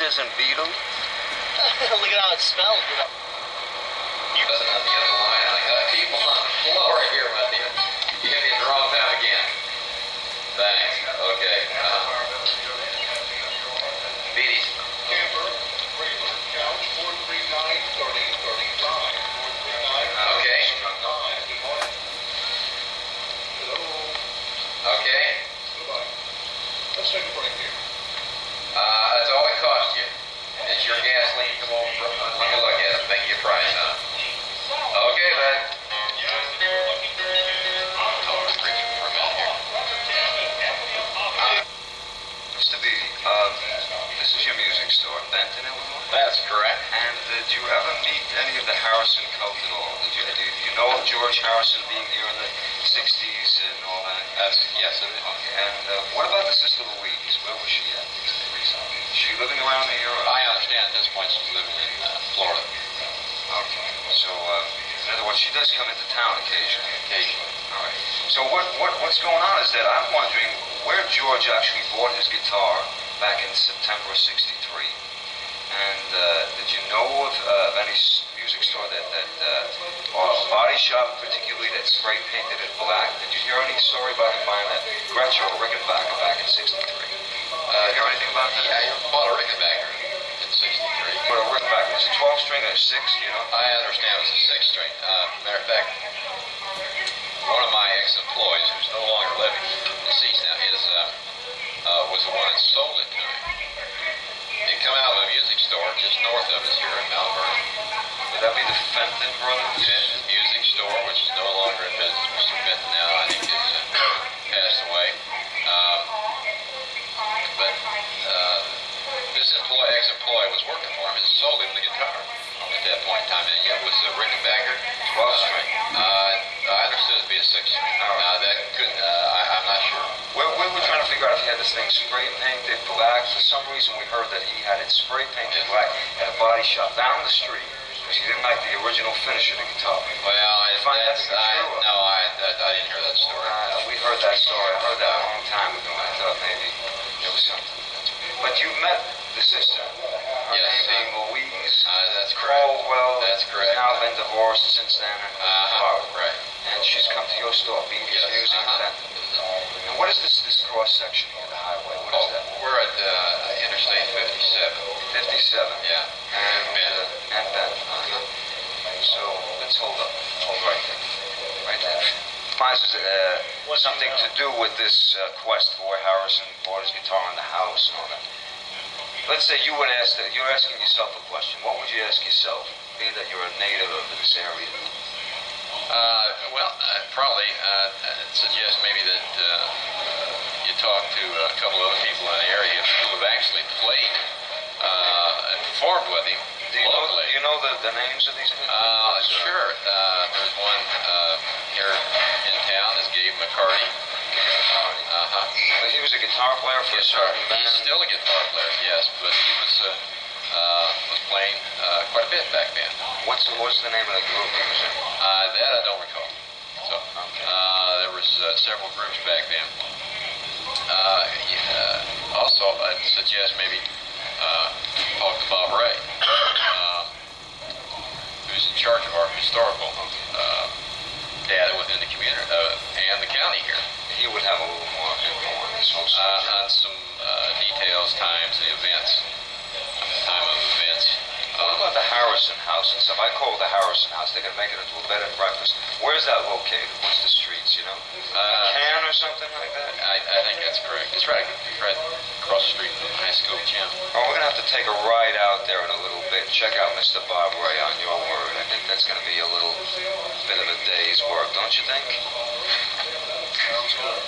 isn't Beatle? Look at how it's spelled, you know. You doesn't have the other line. I got people on the floor here, my dear. You hit me at the wrong time again. Thanks. Okay. Beatty's. Camper, trailer, couch, 439-3035. 439. Okay. Good morning. Hello. Okay. Goodbye. Let's take a break here. That's all it cost you. It's your gasoline. Come on, let me look at it. Make you a price, huh? Okay, bud. Talk to Richard for a minute here. Mr. Beatty, this is your music store, Benton, Illinois? That's correct. And did you ever meet any of the Harrison cult at all? Do you know of George Harrison being here in the 60s and all that? Yes, it is. Okay, and what about the sister Louise? Where was she at these days? Is she living around here? I understand at this point she's living in Florida. Okay, so in other words, she does come into town occasionally. All right. So what's going on is that I'm wondering where George actually bought his guitar back in September of '63. And did you know of any music store or a body shop particularly that spray painted it black? Did you hear any story about him buying a Gretsch or a Rickenbacker back in '63? Hear anything about that? Yeah, you bought a Rickenbacker in '63. But a Rickenbacker, was it 12 string or 6, you know? I understand it was a 6-string. Matter of fact, one of my ex-employees, who's no longer living, deceased now, was the one that sold it to me. It come out of a music store just north of us here in Mount Vernon. Would that be the Fenton Brothers? Benton Music Store, which is no longer in business. Mr. Benton now, I think, has passed away. But this ex-employee was working for him and sold him the guitar at that point in time. And it was a Rickenbacker 12-string. I understood it to be a 6-string. Now that could, I'm not sure. We were trying to figure out if he had this thing spray painted black. For some reason, we heard that he had it spray painted black at a body shop down the street because he didn't like the original finish of the guitar. Well, I didn't hear that story. We heard that story. I heard that a long time ago. I thought maybe there was something. But you met the sister. Her name being Louise. That's correct. Caldwell. That's correct. She's now been divorced since then. Right. And she's come to your store, Beatty's Music Plaza. And what is this cross section here, the highway? What is that? We're at Interstate 57. 57. Yeah. And Benton. So let's hold right there. Right there. Something to do with this quest for where Harrison bought his guitar in the house and all that. Let's say you would ask that. You're asking yourself a question. What would you ask yourself, being that you're a native of this area? Probably suggest maybe that you talk to a couple other people in the area who have actually played and performed with him locally. Do you know the names of these people? Sure. There's one here in town, is Gabe McCarty. But he was a guitar player for a certain band. He's still a guitar player, yes, but he was playing quite a bit back then. What's the name of the group he was in? That I don't recall. So there was several groups back then. Also, I'd suggest maybe talk to Bob Ray, who's in charge of our historical data within the community and the county here. He would have a little more info on this whole subject. On some details, times, the events, time of events. What about the Harrison house and stuff? I call it the Harrison house. They're going to make it into a bed and breakfast. Where's that located? What's the streets, you know? McCann or something like that? I think that's correct. It's right across the street from the high school gym. Oh, we're going to have to take a ride out there in a little bit and check out Mr. Bob Ray on your word. I think that's going to be a little bit of a day's work, don't you think? Sounds good.